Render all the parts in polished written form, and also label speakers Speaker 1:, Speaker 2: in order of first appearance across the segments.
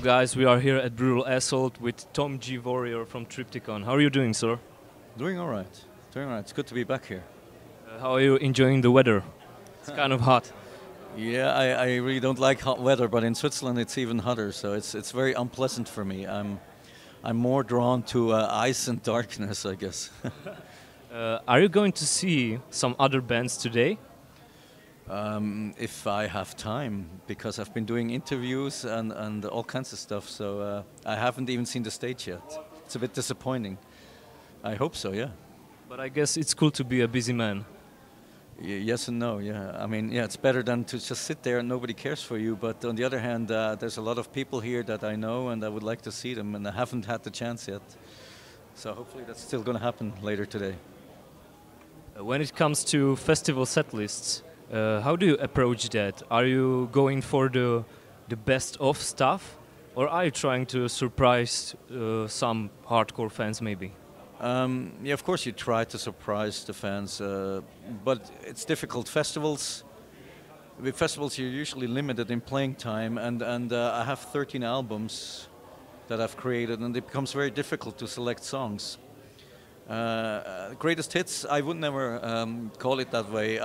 Speaker 1: guys, we are here at Brutal Assault with Tomem G Warrior from Triptykon. How are you doing, sir?
Speaker 2: Doing all right. Doing all right. It's good to be back here.
Speaker 1: How are you enjoying the weather? It's kind of hot.
Speaker 2: Yeah, I really don't like hot weather, but in Switzerland it's even hotter, so it's very unpleasant for me. I'm more drawn to ice and darkness, I guess.
Speaker 1: Are you going to see some other bands today?
Speaker 2: If I have time, because I've been doing interviews and all kinds of stuff, so I haven't even seen the stage yet. It's a bit disappointing. I hope so, yeah.
Speaker 1: But I guess it's cool to be a busy man.
Speaker 2: Yes and no, yeah. I mean, yeah, it's better than to just sit there and nobody cares for you. But on the other hand, there's a lot of people here that I know and I would like to see them, and I haven't had the chance yet. So hopefully that's still going to happen later today.
Speaker 1: When it comes to festival set lists, how do you approach that? Are you going for the best of stuff, or are you trying to surprise some hardcore fans maybe?
Speaker 2: Yeah, of course you try to surprise the fans, but it's difficult. With festivals you're usually limited in playing time, and I have 13 albums that I've created, and it becomes very difficult to select songs. Greatest hits, I would never call it that way.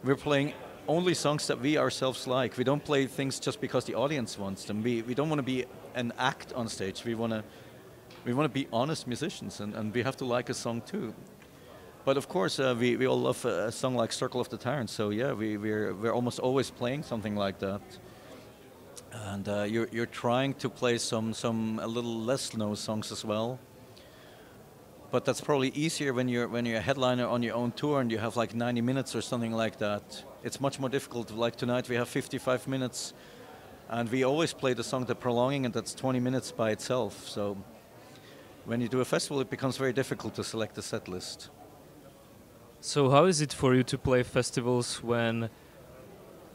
Speaker 2: We're playing only songs that we ourselves like. We don't play things just because the audience wants them. We don't want to be an act on stage. We want to be honest musicians, and we have to like a song too. But of course, we all love a song like Circle of the Tyrant. So yeah, we're almost always playing something like that. And you're trying to play some a little less known songs as well. But that's probably easier when you're a headliner on your own tour and you have like 90 minutes or something like that. It's much more difficult. Like tonight we have 55 minutes, and we always play the song The Prolonging, and that's 20 minutes by itself. So when you do a festival, it becomes very difficult to select a set list.
Speaker 1: So how is it for you to play festivals when,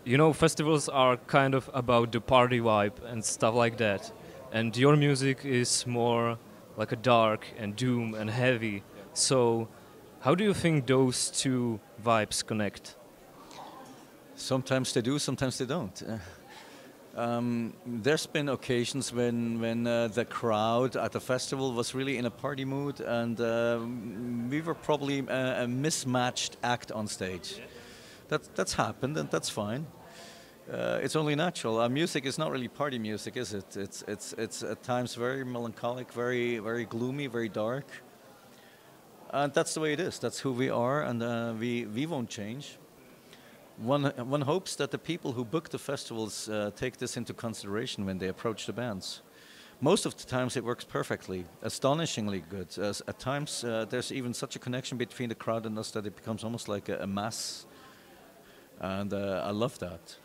Speaker 1: you know, festivals are kind of about the party vibe and stuff like that, and your music is more like a dark and doom and heavy. So how do you think those two vibes connect?
Speaker 2: Sometimes they do, sometimes they don't. There's been occasions when the crowd at the festival was really in a party mood, and we were probably a mismatched act on stage. That's happened, and that's fine. It's only natural. Our music is not really party music, is it? It's at times very melancholic, very gloomy, very dark. And that's the way it is. That's who we are, and we won't change. One hopes that the people who book the festivals take this into consideration when they approach the bands. Most of the times it works perfectly, astonishingly good. At times there's even such a connection between the crowd and us that it becomes almost like a mass, and I love that.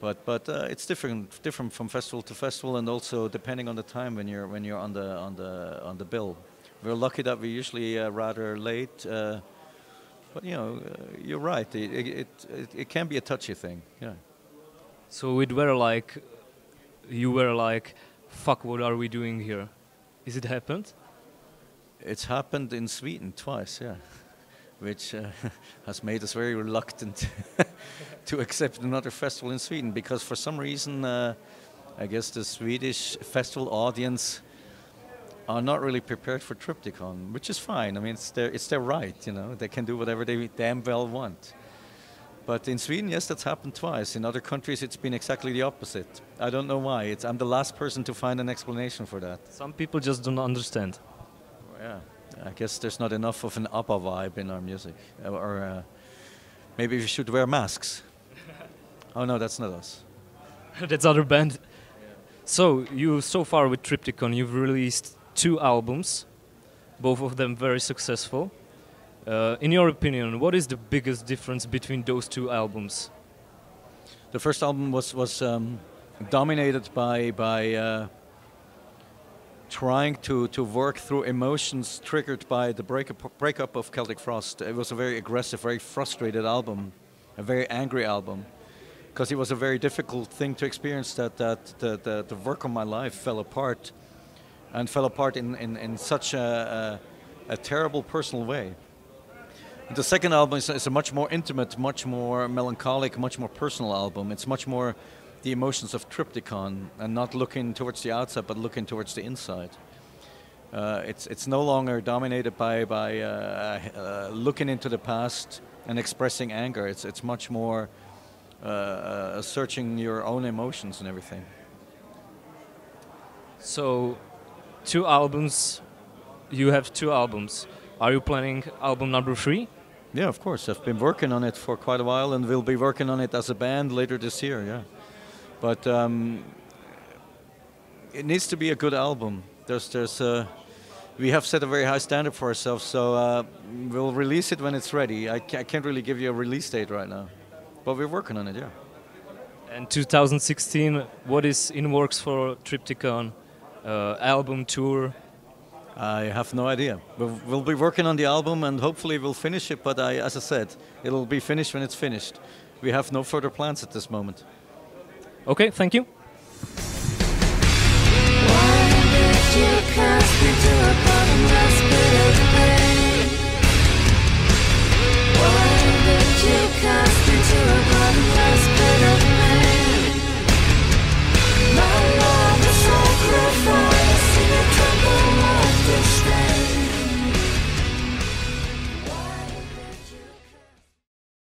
Speaker 2: But it's different from festival to festival, and also depending on the time when you're on the bill. We're lucky that we're usually rather late. But you know, you're right. It can be a touchy thing. Yeah.
Speaker 1: So you were like, fuck, what are we doing here? Is it happened?
Speaker 2: It's happened in Sweden twice. Yeah, which has made us very reluctant to accept another festival in Sweden, because for some reason, I guess the Swedish festival audience are not really prepared for Triptykon, which is fine. I mean, it's their right, you know. They can do whatever they damn well want. But in Sweden, yes, that's happened twice. In other countries, it's been exactly the opposite. I don't know why. I'm the last person to find an explanation for that.
Speaker 1: Some people just don't understand.
Speaker 2: Yeah, I guess there's not enough of an ABBA vibe in our music. Or maybe we should wear masks. Oh no, that's not us.
Speaker 1: That's other band. Yeah. So far with Triptykon, you've released 2 albums, both of them very successful. In your opinion, what is the biggest difference between those 2 albums?
Speaker 2: The first album was dominated by trying to work through emotions triggered by the breakup of Celtic Frost. It was a very aggressive, very frustrated album, a very angry album, because it was a very difficult thing to experience that the work of my life fell apart. And fell apart in such a terrible personal way. The second album is a much more intimate, much more melancholic, much more personal album. It's much more the emotions of Triptykon and not looking towards the outside, but looking towards the inside. It's no longer dominated by looking into the past and expressing anger. It's much more searching your own emotions and everything.
Speaker 1: So, 2 albums. You have 2 albums. Are you planning album number 3?
Speaker 2: Yeah, of course. I've been working on it for quite a while, and we'll be working on it as a band later this year. Yeah, but it needs to be a good album. We have set a very high standard for ourselves, so we'll release it when it's ready. I can't really give you a release date right now, but we're working on it. Yeah.
Speaker 1: And 2016, what is in works for Triptykon? Album tour?
Speaker 2: I have no idea. We'll be working on the album and hopefully we'll finish it, but as I said, it'll be finished when it's finished. We have no further plans at this moment.
Speaker 1: Okay, thank you.